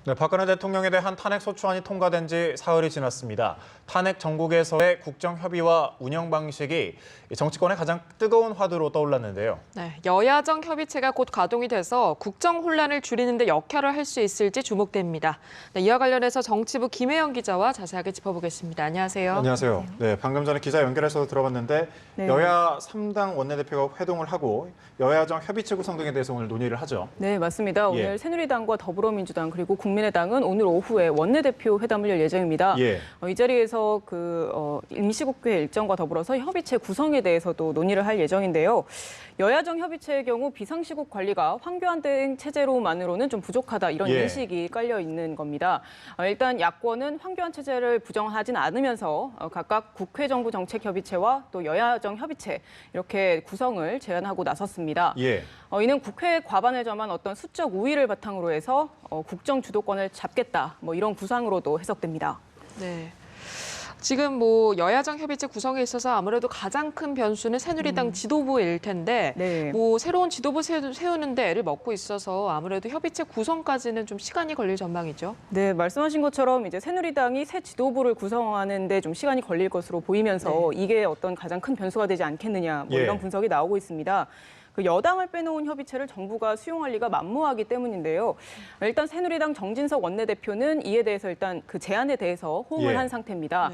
네, 박근혜 대통령에 대한 탄핵 소추안이 통과된 지 사흘이 지났습니다. 탄핵 정국에서의 국정 협의와 운영 방식이 정치권의 가장 뜨거운 화두로 떠올랐는데요. 네, 여야정 협의체가 곧 가동이 돼서 국정 혼란을 줄이는 데 역할을 할 수 있을지 주목됩니다. 네, 이와 관련해서 정치부 김혜영 기자와 자세하게 짚어보겠습니다. 안녕하세요. 안녕하세요. 네, 방금 전에 기자 연결해서 들어봤는데 여야 3당 원내대표가 회동을 하고 여야정 협의체 구성 등에 대해서 오늘 논의를 하죠. 네, 맞습니다. 예. 오늘 새누리당과 더불어민주당 그리고 국민의당은 오늘 오후에 원내대표 회담을 열 예정입니다. 예. 이 자리에서 임시국회 일정과 더불어서 협의체 구성에 대해서도 논의를 할 예정인데요. 여야정 협의체의 경우 비상시국 관리가 황교안 대행 체제로만으로는 좀 부족하다 이런 예. 인식이 깔려 있는 겁니다. 일단 야권은 황교안 체제를 부정하진 않으면서 각각 국회정부정책협의체와 또 여야정 협의체 이렇게 구성을 제안하고 나섰습니다. 예. 이는 국회 과반을 점한 어떤 수적 우위를 바탕으로 해서 국정 주도권을 잡겠다 이런 구상으로도 해석됩니다. 네. 지금 여야정 협의체 구성에 있어서 아무래도 가장 큰 변수는 새누리당 지도부일 텐데 네. 새로운 지도부 세우는데 애를 먹고 있어서 아무래도 협의체 구성까지는 좀 시간이 걸릴 전망이죠. 네, 말씀하신 것처럼 이제 새누리당이 새 지도부를 구성하는데 좀 시간이 걸릴 것으로 보이면서 이게 어떤 가장 큰 변수가 되지 않겠느냐 이런 분석이 나오고 있습니다. 그 여당을 빼놓은 협의체를 정부가 수용할 리가 만무하기 때문인데요. 일단 새누리당 정진석 원내대표는 이에 대해서 일단 그 제안에 대해서 호응을 한 상태입니다.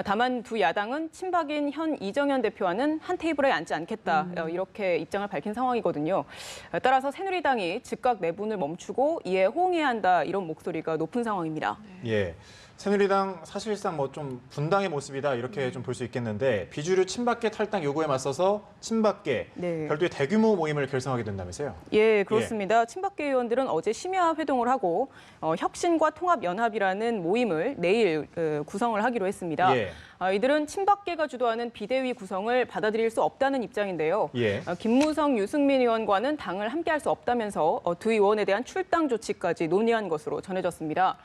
다만 두 야당은 친박인 현 이정현 대표와는 한 테이블에 앉지 않겠다 이렇게 입장을 밝힌 상황이거든요. 따라서 새누리당이 즉각 내분을 멈추고 이에 호응해야 한다 이런 목소리가 높은 상황입니다. 예. 새누리당 사실상 좀 분당의 모습이다 이렇게 좀 볼 수 있겠는데 비주류 친박계 탈당 요구에 맞서서 친박계 별도의 대규모 모임을 결성하게 된다면서요? 예, 그렇습니다. 친박계 의원들은 어제 심야 회동을 하고 혁신과 통합연합이라는 모임을 내일 구성을 하기로 했습니다. 이들은 친박계가 주도하는 비대위 구성을 받아들일 수 없다는 입장인데요. 김무성, 유승민 의원과는 당을 함께할 수 없다면서 두 의원에 대한 출당 조치까지 논의한 것으로 전해졌습니다.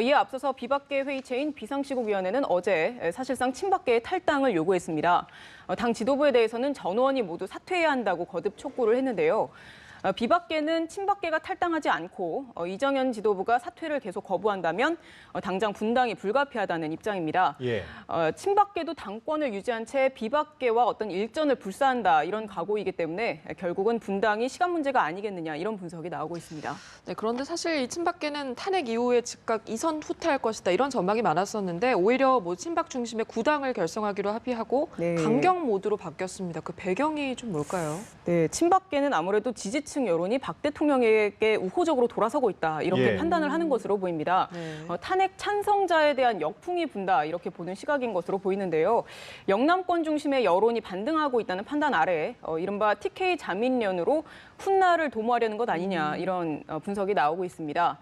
이에 앞서서 비박계 회의체인 비상시국위원회는 어제 사실상 친박계의 탈당을 요구했습니다. 당 지도부에 대해서는 전 의원이 모두 사퇴해야 한다고 거듭 촉구를 했는데요. 비박계는 친박계가 탈당하지 않고 이정현 지도부가 사퇴를 계속 거부한다면 당장 분당이 불가피하다는 입장입니다. 친박계도 당권을 유지한 채 비박계와 어떤 일전을 불사한다 이런 각오이기 때문에 결국은 분당이 시간 문제가 아니겠느냐 이런 분석이 나오고 있습니다. 네, 그런데 사실 이 친박계는 탄핵 이후에 즉각 이선 후퇴할 것이다 이런 전망이 많았었는데 오히려 친박 중심의 구당을 결성하기로 합의하고 강경 모드로 바뀌었습니다. 그 배경이 좀 뭘까요? 네, 친박계는 아무래도 지지층 여론이 박 대통령에게 우호적으로 돌아서고 있다 이렇게 판단을 하는 것으로 보입니다. 탄핵 찬성자에 대한 역풍이 분다 이렇게 보는 시각인 것으로 보이는데요. 영남권 중심의 여론이 반등하고 있다는 판단 아래 이른바 TK 자민련으로 훗날을 도모하려는 것 아니냐 이런 분석이 나오고 있습니다.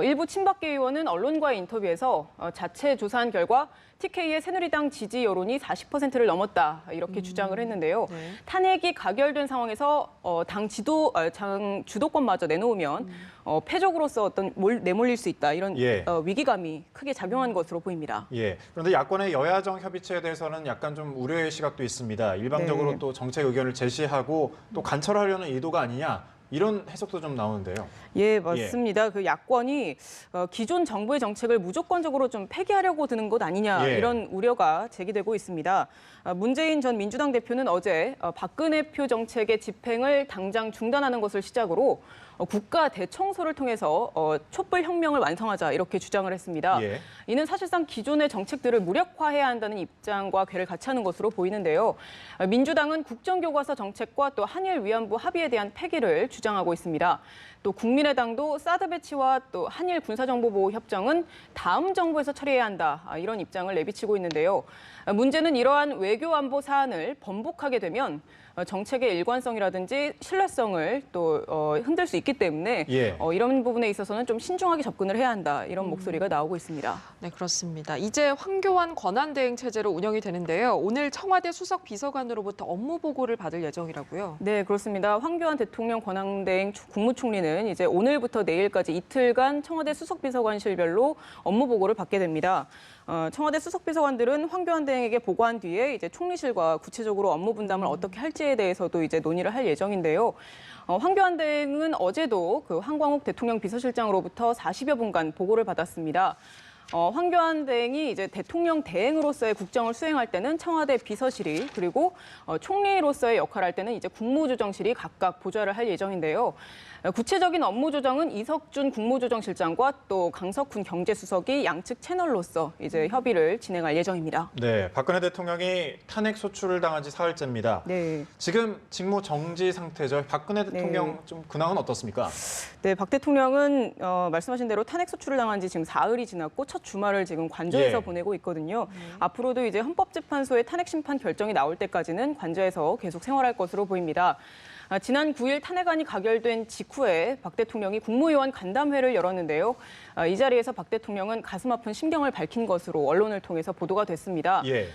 일부 친박계 의원은 언론과의 인터뷰에서 자체 조사한 결과 TK의 새누리당 지지 여론이 40%를 넘었다 이렇게 주장을 했는데요. 탄핵이 가결된 상황에서 당 주도권마저 내놓으면 패적으로서 어떤 내몰릴 수 있다 이런 위기감이 크게 작용한 것으로 보입니다. 그런데 야권의 여야정 협의체에 대해서는 약간 좀 우려의 시각도 있습니다. 일방적으로 또 정책 의견을 제시하고 또 관철하려는 의도가 아니냐. 이런 해석도 좀 나오는데요. 예, 맞습니다. 그 야권이 기존 정부의 정책을 무조건적으로 좀 폐기하려고 드는 것 아니냐 이런 우려가 제기되고 있습니다. 문재인 전 민주당 대표는 어제 박근혜표 정책의 집행을 당장 중단하는 것을 시작으로 국가 대청소를 통해서 촛불 혁명을 완성하자 이렇게 주장을 했습니다. 이는 사실상 기존의 정책들을 무력화해야 한다는 입장과 궤를 같이 하는 것으로 보이는데요. 민주당은 국정교과서 정책과 또 한일 위안부 합의에 대한 폐기를 주장하고 있습니다. 또 국민의당도 사드 배치와 또 한일 군사정보보호 협정은 다음 정부에서 처리해야 한다 이런 입장을 내비치고 있는데요. 문제는 이러한 외교안보 사안을 번복하게 되면 정책의 일관성이라든지 신뢰성을 또 흔들 수 있기 때문에 이런 부분에 있어서는 좀 신중하게 접근을 해야 한다 이런 목소리가 나오고 있습니다. 네, 그렇습니다. 이제 황교안 권한대행 체제로 운영이 되는데요. 오늘 청와대 수석 비서관으로부터 업무 보고를 받을 예정이라고요. 네, 그렇습니다. 황교안 대통령 권한대행 국무총리는 이제 오늘부터 내일까지 이틀간 청와대 수석 비서관실별로 업무 보고를 받게 됩니다. 청와대 수석 비서관들은 황교안 대행에게 보고한 뒤에 이제 총리실과 구체적으로 업무 분담을 어떻게 할지에 취지에 대해서도 이제 논의를 할 예정인데요. 황교안 대행은 어제도 그 한광욱 대통령 비서실장으로부터 40여 분간 보고를 받았습니다. 황교안 대행이 이제 대통령 대행으로서의 국정을 수행할 때는 청와대 비서실이, 그리고 총리로서의 역할을 할 때는 이제 국무조정실이 각각 보좌를 할 예정인데요. 구체적인 업무 조정은 이석준 국무조정실장과 또 강석훈 경제수석이 양측 채널로서 이제 협의를 진행할 예정입니다. 네, 박근혜 대통령이 탄핵 소추를 당한 지 사흘째입니다. 네. 지금 직무 정지 상태죠. 박근혜 대통령 좀 근황은 어떻습니까? 네, 박 대통령은 말씀하신 대로 탄핵 소추를 당한 지 지금 사흘이 지났고 첫 주말을 지금 관저에서 보내고 있거든요. 앞으로도 이제 헌법재판소의 탄핵 심판 결정이 나올 때까지는 관저에서 계속 생활할 것으로 보입니다. 지난 9일 탄핵안이 가결된 직후에 박 대통령이 국무위원 간담회를 열었는데요. 이 자리에서 박 대통령은 가슴 아픈 심경을 밝힌 것으로 언론을 통해서 보도가 됐습니다. 예.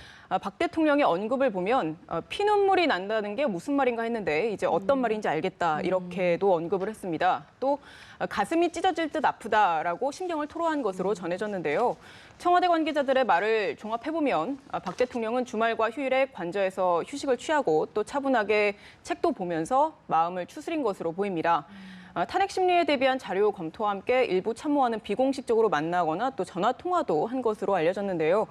박 대통령의 언급을 보면 피눈물이 난다는 게 무슨 말인가 했는데 이제 어떤 말인지 알겠다 이렇게도 언급을 했습니다. 또 가슴이 찢어질 듯 아프다라고 심경을 토로한 것으로 전해졌는데요. 청와대 관계자들의 말을 종합해보면 박 대통령은 주말과 휴일에 관저에서 휴식을 취하고 또 차분하게 책도 보면서 마음을 추스린 것으로 보입니다. 탄핵 심리에 대비한 자료 검토와 함께 일부 참모와는 비공식적으로 만나거나 또 전화 통화도 한 것으로 알려졌는데요.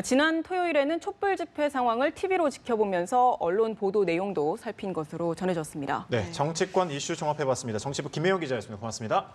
지난 토요일에는 촛불 집회 상황을 TV로 지켜보면서 언론 보도 내용도 살핀 것으로 전해졌습니다. 네, 정치권 이슈 종합해봤습니다. 정치부 김혜영 기자였습니다. 고맙습니다.